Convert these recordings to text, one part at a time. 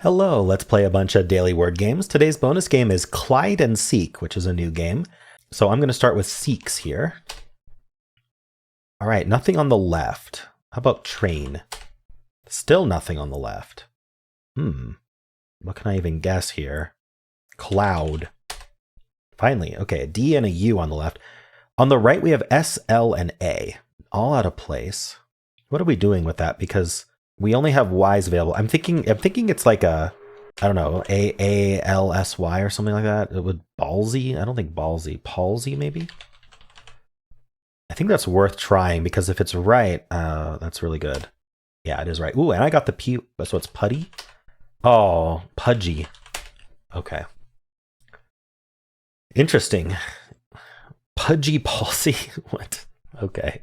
Hello, let's play a bunch of daily word games. Today's bonus game is Clyde and Seek, which is a new game. So I'm going to start with Seeks here. All right, nothing on the left. How about train? Still nothing on the left. What can I even guess here? Cloud. Finally, okay, a D and a U on the left. On the right, we have S, L, and A, all out of place. What are we doing with that? Because we only have Y's available. I'm thinking it's like a, I don't know, A-L-S-Y or something like that. It would ballsy. I don't think ballsy. Palsy, maybe? I think that's worth trying because if it's right, that's really good. Yeah, it is right. Ooh, and I got the P, so it's putty. Oh, pudgy. Okay. Interesting. Pudgy palsy. What? Okay.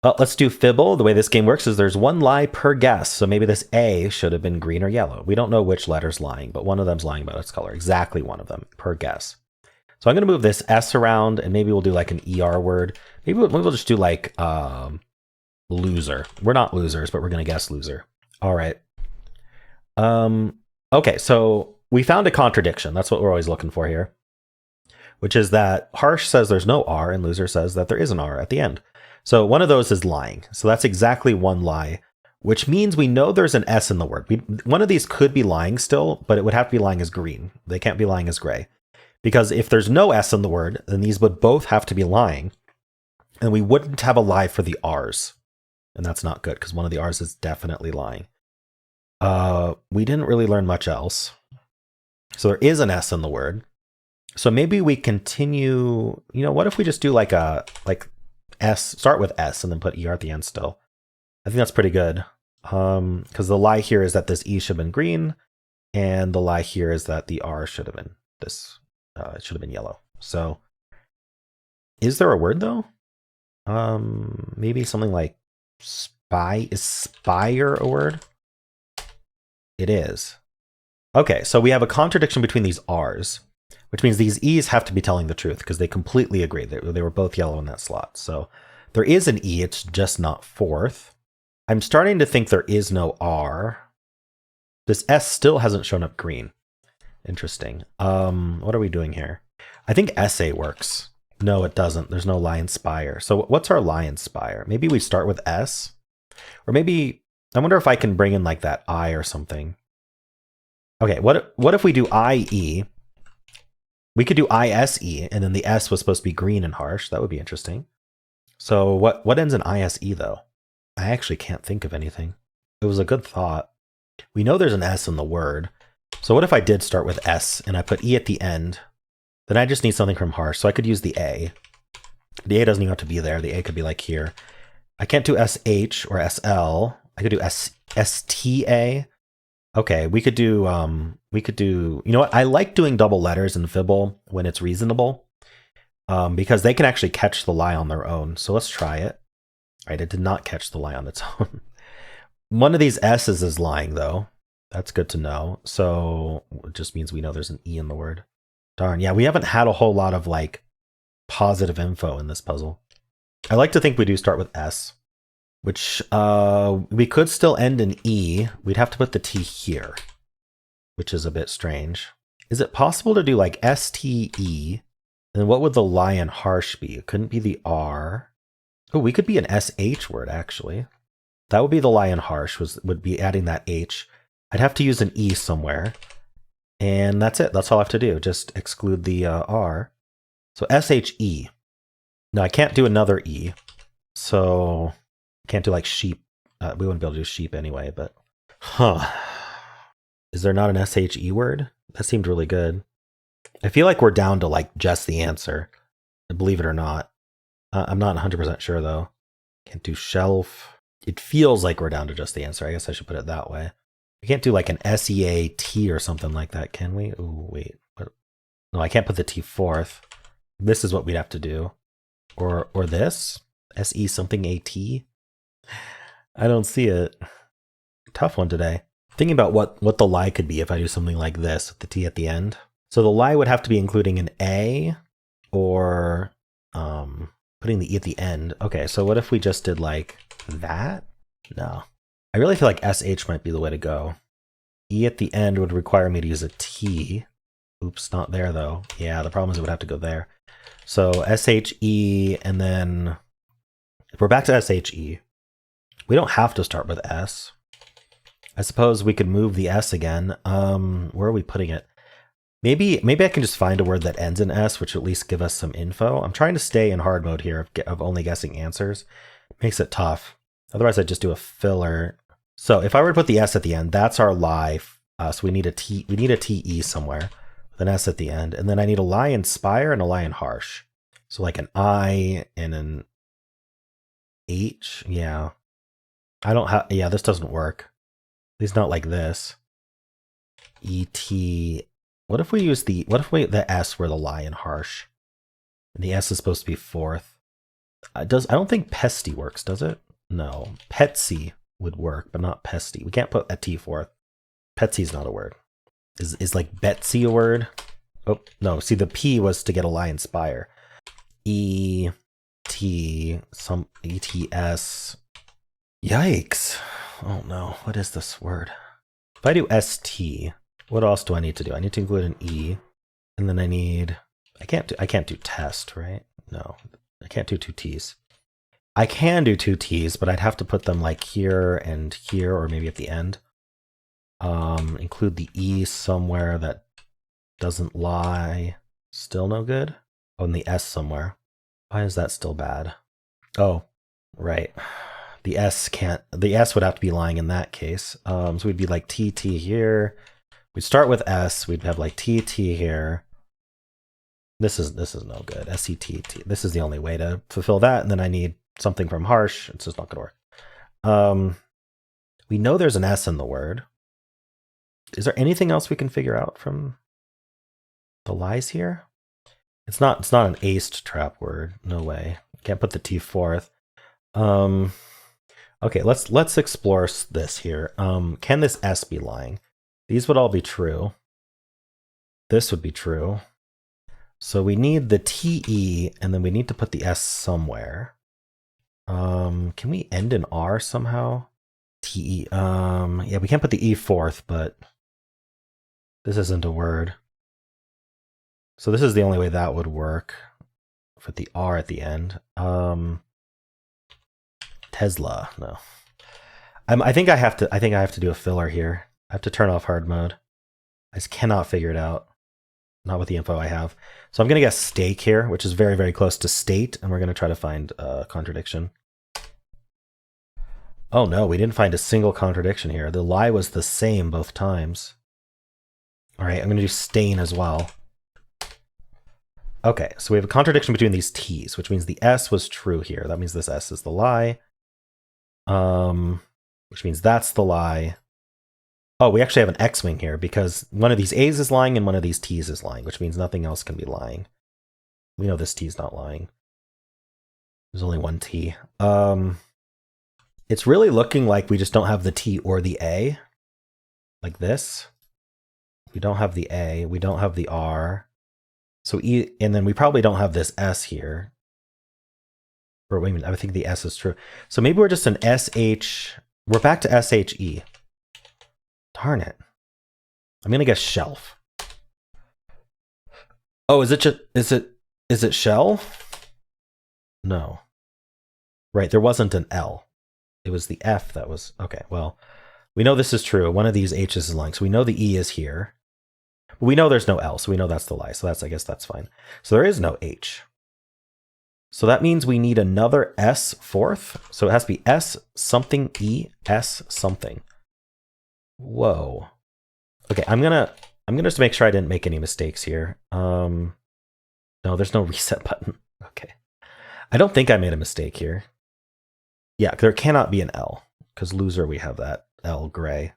Well, let's do Fibble. The way this game works is there's one lie per guess. So maybe this A should have been green or yellow. We don't know which letter's lying, but one of them's lying about its color. Exactly one of them per guess. So I'm going to move this S around, and maybe we'll do like an ER word. Maybe we'll just do like loser. We're not losers, but we're going to guess loser. All right. Okay, so we found a contradiction. That's what we're always looking for here, which is that harsh says there's no R, and loser says that there is an R at the end. So one of those is lying. So that's exactly one lie, which means we know there's an S in the word. One of these could be lying still, but it would have to be lying as green. They can't be lying as gray. Because if there's no S in the word, then these would both have to be lying. And we wouldn't have a lie for the R's. And that's not good, because one of the R's is definitely lying. We didn't really learn much else. So there is an S in the word. So maybe we continue, what if we just do like S, start with S and then put ER at the end still. I think that's pretty good. Because the lie here is that this E should have been green, and the lie here is that the R should have been this, it should have been yellow. So is there a word though? Maybe something like spy. Is spire a word? It is. Okay, so we have a contradiction between these R's, which means these E's have to be telling the truth because they completely agree. They were both yellow in that slot. So there is an E, it's just not fourth. I'm starting to think there is no R. This S still hasn't shown up green. Interesting. What are we doing here? I think SA works. No, it doesn't. There's no lie inspire. So what's our lie inspire? Maybe we start with S, or maybe I wonder if I can bring in like that I or something. Okay, what if we do IE? We could do ISE, and then the S was supposed to be green and harsh. That would be interesting. So what ends in ISE, though? I actually can't think of anything. It was a good thought. We know there's an S in the word. So what if I did start with S, and I put E at the end? Then I just need something from harsh, so I could use the A. The A doesn't even have to be there. The A could be like here. I can't do SH or SL. I could do STA. Okay, we could do, you know what? I like doing double letters in Fibble when it's reasonable, because they can actually catch the lie on their own. So let's try it. All right, it did not catch the lie on its own. One of these S's is lying though. That's good to know. So it just means we know there's an E in the word. Darn, yeah, we haven't had a whole lot of like positive info in this puzzle. I like to think we do start with S, which we could still end in E. We'd have to put the T here, which is a bit strange. Is it possible to do like STE? And what would the lie in harsh be? It couldn't be the R. Oh, we could be an SH word, actually. That would be the lie in harsh, would be adding that H. I'd have to use an E somewhere. And that's it. That's all I have to do. Just exclude the R. So SHE. No, I can't do another E. So can't do like sheep. We wouldn't be able to do sheep anyway, but is there not an SHE word? That seemed really good. I feel like we're down to like just the answer, believe it or not. I'm not 100% sure though. Can't do shelf. It feels like we're down to just the answer. I guess I should put it that way. We can't do like an SEAT or something like that, can we? Oh, wait. No, I can't put the T fourth. This is what we'd have to do. Or this? SE something AT? I don't see it. Tough one today. Thinking about what the lie could be if I do something like this with the T at the end. So the lie would have to be including an A or putting the E at the end. Okay, so what if we just did like that? No. I really feel like SH might be the way to go. E at the end would require me to use a T. Oops, not there though. Yeah, the problem is it would have to go there. So SHE, and then if we're back to SHE, we don't have to start with S. I suppose we could move the S again. Where are we putting it? Maybe I can just find a word that ends in S, which will at least give us some info. I'm trying to stay in hard mode here of only guessing answers. Makes it tough. Otherwise, I'd just do a filler. So if I were to put the S at the end, that's our lie. So we need a T. We need a TE somewhere with an S at the end, and then I need a lie inspire and a lie in harsh. So like an I and an H. Yeah, I don't have. Yeah, this doesn't work. At least not like this. ET. What if we use the? What if the S were the lie in harsh? And the S is supposed to be fourth. I don't think pesty works, does it? No. Petsy would work, but not pesty. We can't put a T fourth. Petsy's not a word. Is like Betsy a word? Oh, no. See, the P was to get a lie inspire. E, T, some ETS. Yikes. Oh no. What is this word? If I do ST, what else do I need to do? I need to include an E. And then I need... I can't do test, right? No. I can't do two T's. I can do two T's, but I'd have to put them like here and here, or maybe at the end. Include the E somewhere that doesn't lie. Still no good? Oh, and the S somewhere. Why is that still bad? Oh, right. The S would have to be lying in that case. So we'd be like TT here. We'd start with S. We'd have like TT here. This is no good. SETT. This is the only way to fulfill that. And then I need something from harsh. It's just not going to work. We know there's an S in the word. Is there anything else we can figure out from the lies here? It's not an aced trap word. No way. Can't put the T fourth. Okay, let's explore this here. Can this S be lying? These would all be true. This would be true. So we need the TE, and then we need to put the S somewhere. Can we end in R somehow? TE. Yeah, we can't put the E fourth, but this isn't a word. So this is the only way that would work. Put the R at the end. Tesla. No. I think I have to do a filler here. I have to turn off hard mode. I just cannot figure it out. Not with the info I have. So I'm going to guess stake here, which is very, very close to state, and we're going to try to find a contradiction. Oh no, we didn't find a single contradiction here. The lie was the same both times. All right, I'm going to do stain as well. Okay, so we have a contradiction between these T's, which means the S was true here. That means this S is the lie. Which means that's the lie. Oh, we actually have an X-wing here because one of these A's is lying and one of these T's is lying, which means nothing else can be lying. We know this T is not lying. There's only one T. It's really looking like we just don't have the T or the A. Like this. We don't have the A. We don't have the R. So E, and then we probably don't have this S here. Or wait a minute, I think the S is true. So maybe we're just an SH. We're back to SHE. Darn it. I'm gonna guess shelf. Oh, is it shell? No. Right, there wasn't an L. It was the F that was okay. Well, we know this is true. One of these H's is lying, so we know the E is here. But we know there's no L, so we know that's the lie. So I guess that's fine. So there is no H. So that means we need another S fourth. So it has to be S something E S something. Whoa. Okay, I'm gonna just make sure I didn't make any mistakes here. No, there's no reset button. Okay. I don't think I made a mistake here. Yeah, there cannot be an L, because loser we have that L gray.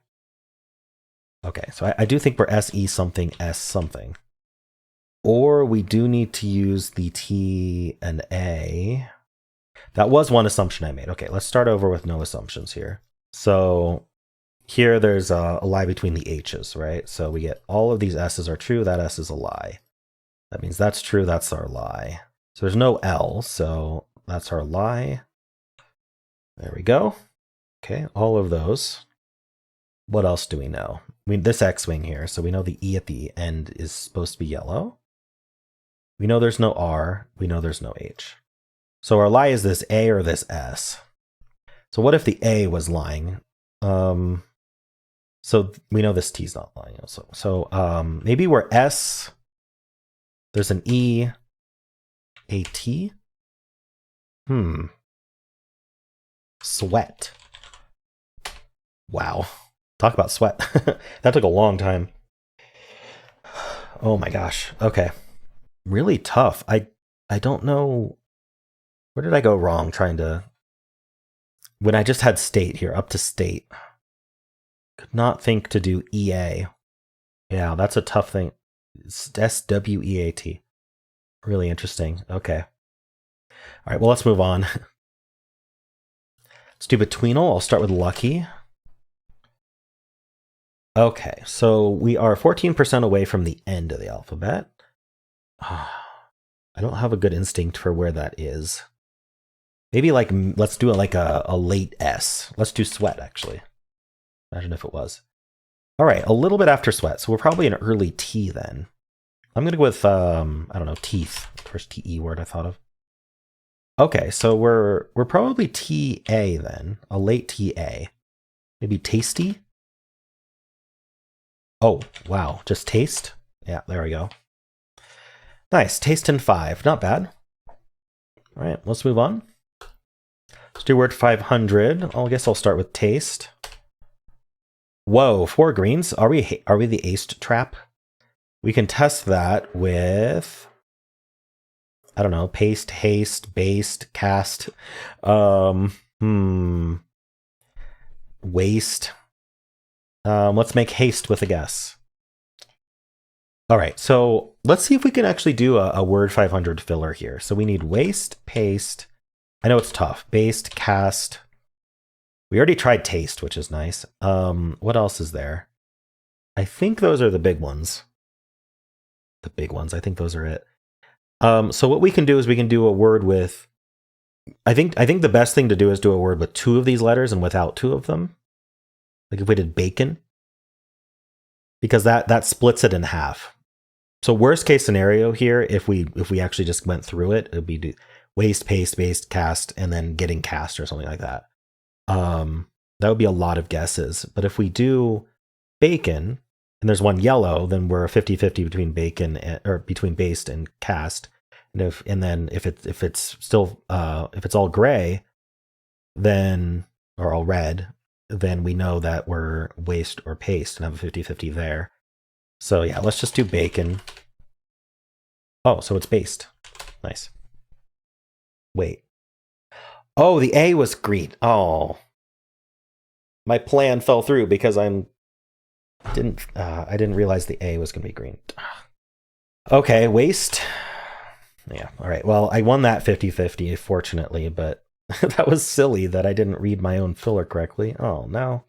Okay, so I do think we're SE something S something. Or we do need to use the T and A. That was one assumption I made. Okay, let's start over with no assumptions here. So here there's a lie between the H's, right? So we get all of these S's are true, that S is a lie. That means that's true, that's our lie. So there's no L, so that's our lie. There we go. Okay, all of those. What else do we know? This X-wing here, so we know the E at the end is supposed to be yellow. We know there's no R. We know there's no H. So our lie is this A or this S. So what if the A was lying? So we know this T's not lying. So maybe where S, there's an E, a T? Sweat. Wow. Talk about sweat. That took a long time. Oh my gosh. Okay. Really tough. I don't know. Where did I go wrong trying to... When I just had state here, up to state. Could not think to do EA. Yeah, that's a tough thing. It's SWEAT. Really interesting. Okay. All right, well, let's move on. Let's do Betweenle. I'll start with Lucky. Okay, so we are 14% away from the end of the alphabet. I don't have a good instinct for where that is. Maybe like, let's do it like a late S. Let's do sweat, actually. Imagine if it was. All right, a little bit after sweat, so we're probably an early T then. I'm going to go with, I don't know, teeth. First TE word I thought of. Okay, so we're probably TA then, a late TA. Maybe tasty? Oh, wow, just taste? Yeah, there we go. Nice, taste in 5, not bad. All right, let's move on. Let's do word 500. I guess I'll start with taste. Whoa, 4 greens. Are we the aced trap? We can test that with, I don't know, paste, haste, based, cast, waste. Let's make haste with a guess. All right, so let's see if we can actually do a word 500 filler here. So we need waste, paste. I know it's tough. Based, cast. We already tried taste, which is nice. What else is there? I think those are the big ones. The big ones. I think those are it. So what we can do is we can do a word with, I think the best thing to do is do a word with 2 of these letters and without 2 of them. Like if we did bacon, because that splits it in half. So worst case scenario here, if we actually just went through it, it'd be waste, paste, based, cast, and then getting cast or something like that. That would be a lot of guesses. But if we do bacon, and there's one yellow, then we're a 50-50 between bacon or between based and cast. And then if it's still if it's all gray, then or all red, then we know that we're waste or paste and have a 50-50 there. So yeah, let's just do bacon. Oh, so it's based. Nice. Wait. Oh, the A was green. Oh. My plan fell through because I didn't realize the A was going to be green. Okay, waste. Yeah, all right. Well, I won that 50-50, fortunately, but that was silly that I didn't read my own filler correctly. Oh, no.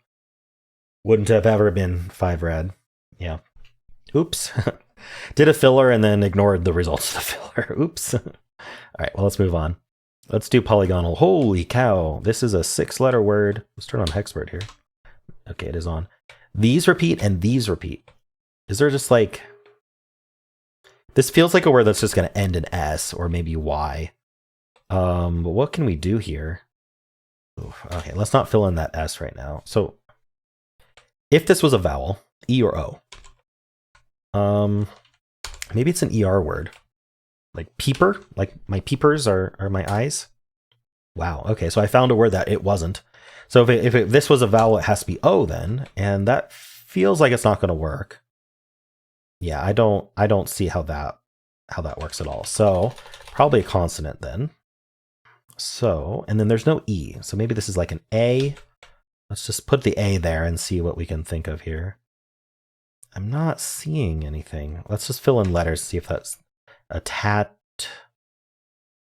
Wouldn't have ever been 5 red. Yeah. Oops. Did a filler and then ignored the results of the filler. Oops. All right, well, let's move on. Let's do Polygonle. Holy cow. This is a 6-letter word. Let's turn on Hexword here. Okay, it is on. These repeat and these repeat. Is there just like... This feels like a word that's just going to end in S or maybe Y. But what can we do here? Oof, okay, let's not fill in that S right now. So if this was a vowel, E or O, maybe it's an ER word. Like peeper, like my peepers are my eyes. Wow, okay, so I found a word that it wasn't. So if this was a vowel, it has to be O then, and that feels like it's not going to work. Yeah, I don't see how that works at all. So probably a consonant then. So, and then there's no E. So maybe this is like an A. Let's just put the A there and see what we can think of here. I'm not seeing anything. Let's just fill in letters, see if that's attach.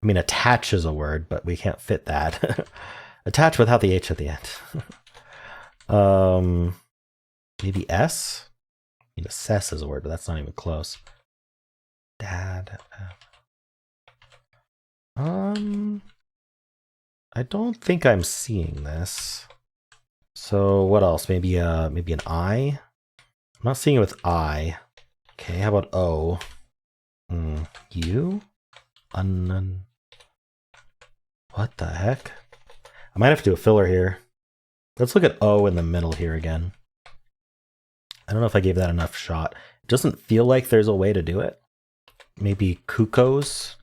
I mean, attach is a word, but we can't fit that. Attach without the H at the end. Maybe S? I mean, assess is a word, but that's not even close. Dad. I don't think I'm seeing this. So what else? Maybe maybe an I. I'm not seeing it with I. Okay, how about O? U? What the heck? I might have to do a filler here. Let's look at O in the middle here again. I don't know if I gave that enough shot. It doesn't feel like there's a way to do it. Maybe Kukos?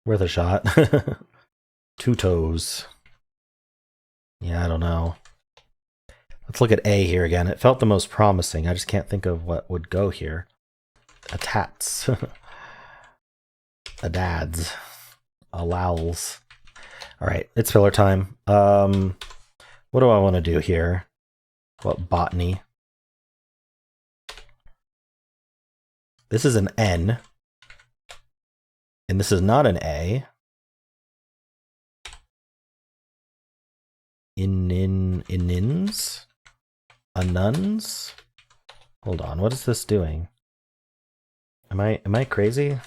Worth a shot. Two toes. Yeah, I don't know. Let's look at A here again. It felt the most promising. I just can't think of what would go here. A tats. A dads. A lowls. All right, it's filler time. What do I want to do here? What botany? This is an N. And this is not an A. Inins? Anuns? Hold on, what is this doing? Am I crazy?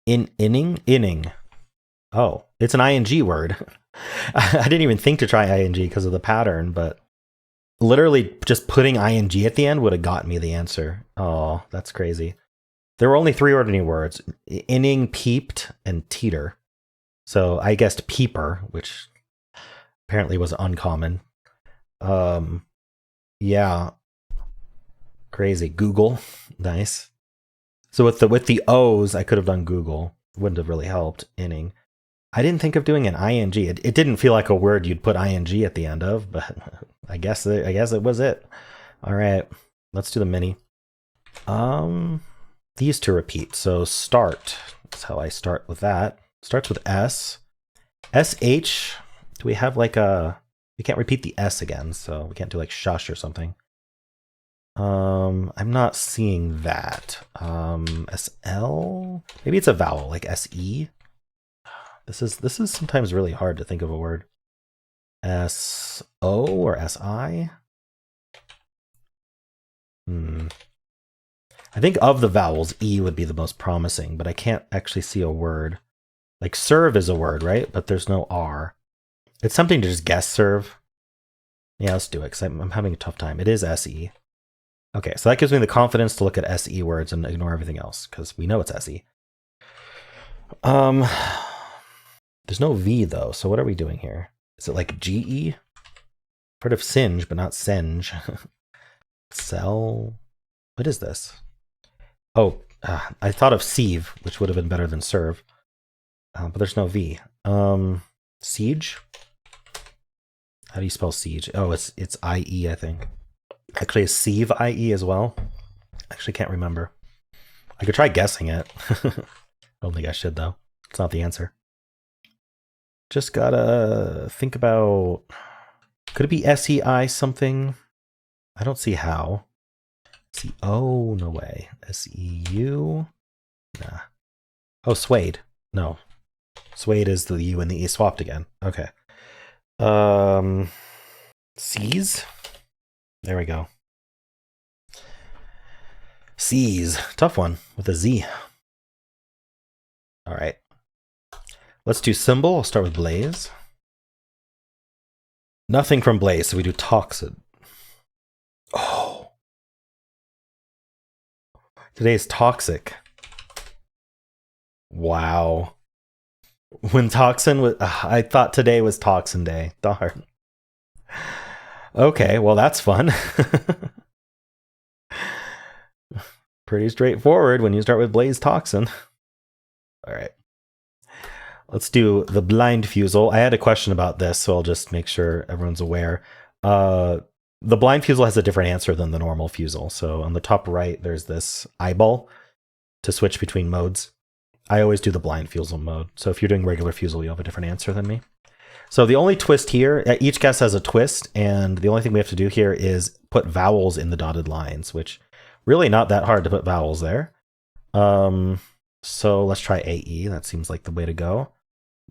Inning. Oh, it's an ing word. I didn't even think to try ing because of the pattern, but literally just putting ing at the end would have gotten me the answer. Oh, that's crazy. There were only 3 ordinary words: inning, peeped, and teeter. So I guessed peeper, which apparently was uncommon. Yeah. Crazy. Google. Nice. So with the O's, I could have done Google. Wouldn't have really helped. Inning. I didn't think of doing an ing. It didn't feel like a word you'd put ing at the end of, but I guess it was it. All right, let's do the mini. These two repeat. So start. That's how I start with that. Starts with S. SH. Do we have like a? We can't repeat the S again, so we can't do like shush or something. I'm not seeing that. SL. Maybe it's a vowel like SE. This is sometimes really hard to think of a word. SO or SI? I think of the vowels, E would be the most promising, but I can't actually see a word. Like serve is a word, right? But there's no R. It's something to just guess serve. Yeah, let's do it, because I'm having a tough time. It is SE. Okay, so that gives me the confidence to look at SE words and ignore everything else, because we know it's SE. There's no V, though, so what are we doing here? Is it like GE? Part of singe, but not singe. Sell? What is this? Oh, I thought of sieve, which would have been better than serve. But there's no V. Siege? How do you spell siege? Oh, it's IE, I think. Actually, is sieve IE as well? Actually, can't remember. I could try guessing it. I don't think I should, though. It's not the answer. Just gotta think about... Could it be SEI something? I don't see how. Oh, no way. SEU? Nah. Oh, suede. No. Suede is the U and the E swapped again. Okay. Seize? There we go. Seize. Tough one with a Z. All right. Let's do Symble. I'll start with Blaze. Nothing from Blaze, so we do Toxid. Oh. Today's Toxic. Wow. When Toxin was... I thought today was Toxin Day. Darn. Okay, well that's fun. Pretty straightforward when you start with Blaze Toxin. All right. Let's do the blind Fusele. I had a question about this, so I'll just make sure everyone's aware. The blind Fusele has a different answer than the normal Fusele. So on the top right, there's this eyeball to switch between modes. I always do the blind Fusele mode. So if you're doing regular Fusele, you'll have a different answer than me. So the only twist here, each guess has a twist, and the only thing we have to do here is put vowels in the dotted lines, which really not that hard to put vowels there. So let's try AE. That seems like the way to go.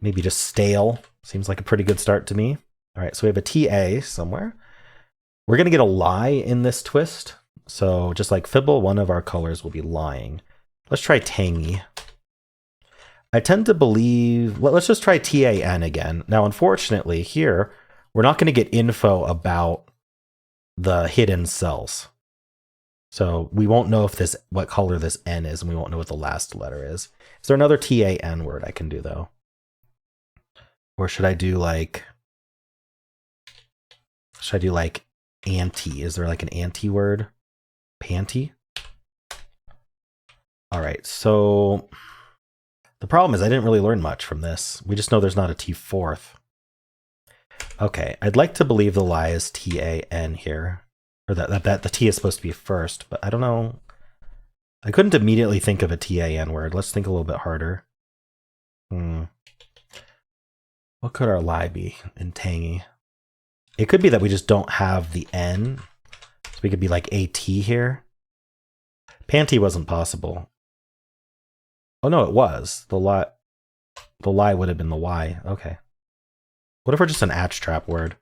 Maybe just stale. Seems like a pretty good start to me. All right, so we have a TA somewhere. We're going to get a lie in this twist. So just like Fibble, one of our colors will be lying. Let's try tangy. I tend to believe, let's just try TAN again. Now, unfortunately, here, we're not going to get info about the hidden cells. So we won't know if what color this N is, and we won't know what the last letter is. Is there another TAN word I can do, though? Or should I do like anti? Is there like an anti word? Panty? All right, so the problem is I didn't really learn much from this. We just know there's not a T fourth. Okay, I'd like to believe the lie is TAN here. Or that the T is supposed to be first, but I don't know. I couldn't immediately think of a TAN word. Let's think a little bit harder. What could our lie be in tangy? It could be that we just don't have the N. So we could be like AT here. Panty wasn't possible. Oh no, it was. The lie would have been the Y. Okay. What if we're just an atch trap word?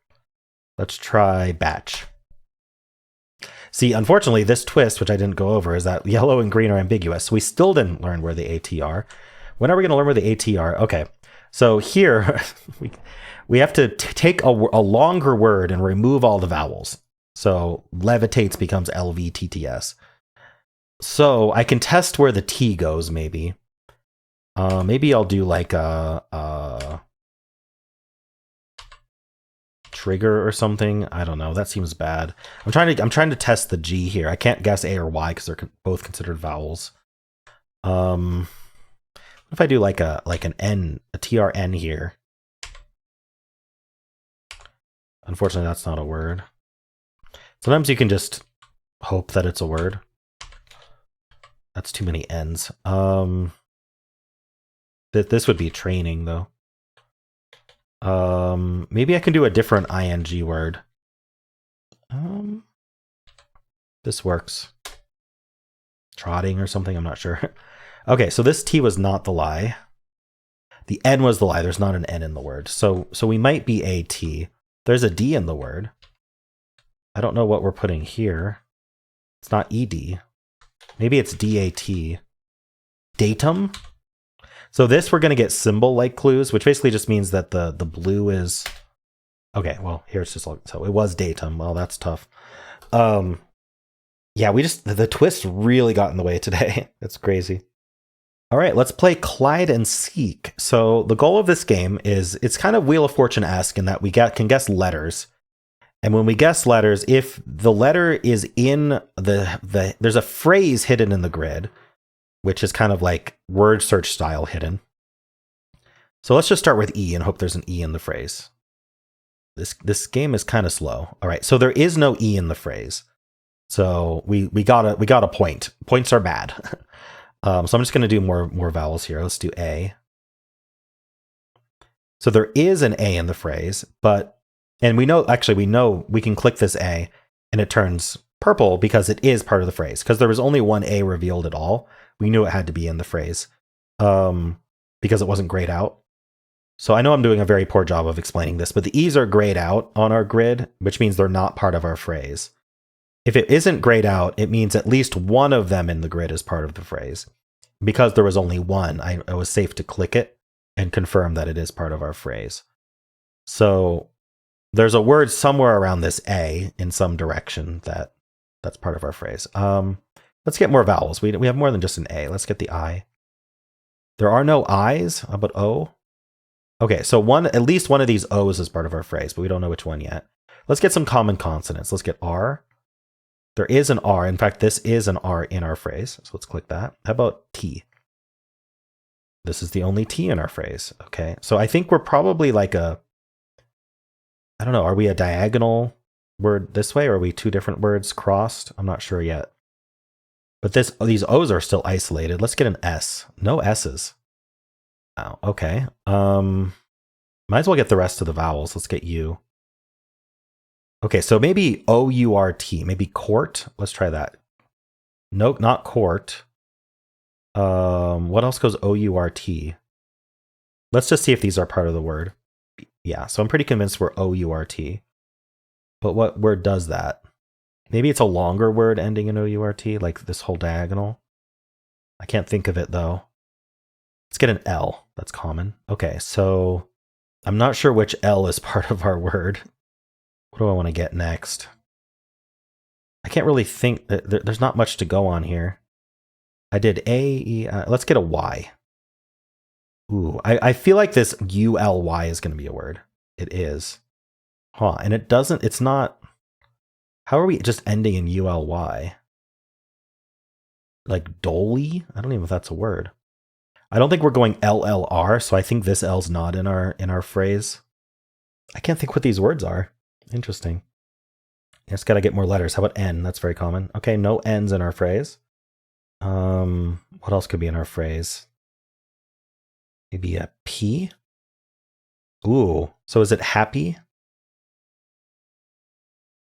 Let's try batch. See, unfortunately, this twist, which I didn't go over, is that yellow and green are ambiguous. So we still didn't learn where the AT are. When are we going to learn where the AT are? Okay, so here we have to take a longer word and remove all the vowels. So levitates becomes LVTTS. So I can test where the T goes, maybe. Maybe I'll do like a trigger or something. I don't know. That seems bad. I'm trying to test the G here. I can't guess A or Y because they're both considered vowels. What if I do like an N, a TRN here? Unfortunately, that's not a word. Sometimes you can just hope that it's a word. That's too many N's. This would be training though. Maybe I can do a different ing word. This works. Trotting or something, I'm not sure. Okay, so this T was not the lie. The N was the lie. There's not an N in the word. So we might be AT. There's a D in the word. I don't know what we're putting here. It's not ED. Maybe it's DAT. Datum? So this, we're going to get Symble-like clues, which basically just means that the blue is... Okay, well, here it's just... So it was datum. Well, that's tough. Yeah, the twist really got in the way today. It's crazy. All right, let's play Clyde and Seek. So the goal of this game is, it's kind of Wheel of Fortune-esque in that we can guess letters. And when we guess letters, if the letter is in there's a phrase hidden in the grid, which is kind of like word search style hidden. So let's just start with E and hope there's an E in the phrase. This game is kind of slow. All right, so there is no E in the phrase. So we got a point. Points are bad. So I'm just going to do more vowels here. Let's do A. So there is an A in the phrase, and we know we can click this A and it turns purple because it is part of the phrase. Because there was only one A revealed at all. We knew it had to be in the phrase because it wasn't grayed out. So I know I'm doing a very poor job of explaining this, but the E's are grayed out on our grid, which means they're not part of our phrase. If it isn't grayed out, it means at least one of them in the grid is part of the phrase. Because there was only one, I was safe to click it and confirm that it is part of our phrase. So there's a word somewhere around this A in some direction that's part of our phrase. Let's get more vowels. We have more than just an A. Let's get the I. There are no I's. How about O? Okay, so at least one of these O's is part of our phrase, but we don't know which one yet. Let's get some common consonants. Let's get R. There is an R. In fact, this is an R in our phrase. So let's click that. How about T? This is the only T in our phrase. Okay, so I think we're probably like I don't know, are we a diagonal word this way, or are we two different words crossed? I'm not sure yet. But these O's are still isolated. Let's get an S. No S's. Oh, okay. Might as well get the rest of the vowels. Let's get U. Okay, so maybe O-U-R-T. Maybe court. Let's try that. Nope, not court. What else goes O-U-R-T? Let's just see if these are part of the word. Yeah, so I'm pretty convinced we're O-U-R-T. But what word does that? Maybe it's a longer word ending in O-U-R-T, like this whole diagonal. I can't think of it, though. Let's get an L. That's common. Okay, so I'm not sure which L is part of our word. What do I want to get next? I can't really think. There's not much to go on here. I did A, E, let's get a Y. Ooh, I feel like this ULY is going to be a word. It is. Huh, and it's not. How are we just ending in ULY? Like Dolly? I don't even know if that's a word. I don't think we're going LLR, so I think this L's not in our phrase. I can't think what these words are. Interesting. Just got to get more letters. How about N? That's very common. Okay, no N's in our phrase. What else could be in our phrase? Maybe a P? Ooh, so is it happy?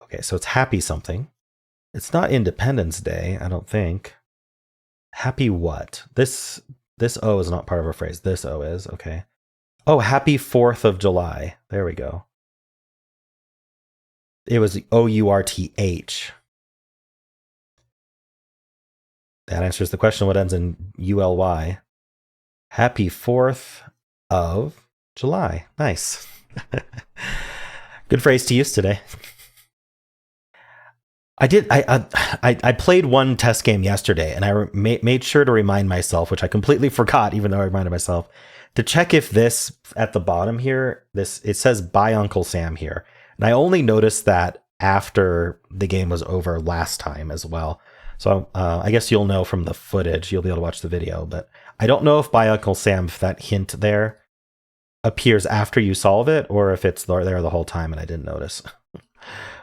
Okay, so it's happy something. It's not Independence Day, I don't think. Happy what? This O is not part of our phrase. This O is, okay. Oh, happy 4th of July. There we go. It was OURTH. That answers the question. What ends in ULY? Happy 4th of July. Nice. Good phrase to use today. I played one test game yesterday, and I made sure to remind myself, which I completely forgot, even though I reminded myself, to check if this at the bottom here, it says "Bye Uncle Sam" here, and I only noticed that after the game was over last time as well. So I guess you'll know from the footage, you'll be able to watch the video, but I don't know if "Bye Uncle Sam," if that hint there appears after you solve it, or if it's there the whole time and I didn't notice.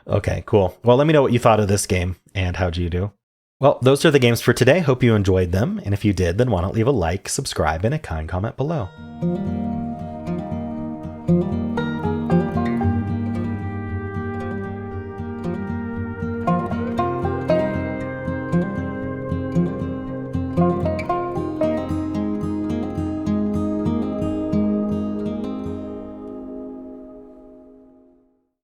Okay, cool. Well, let me know what you thought of this game and how'd you do. Well, those are the games for today. Hope you enjoyed them. And if you did, then why not leave a like, subscribe, and a kind comment below.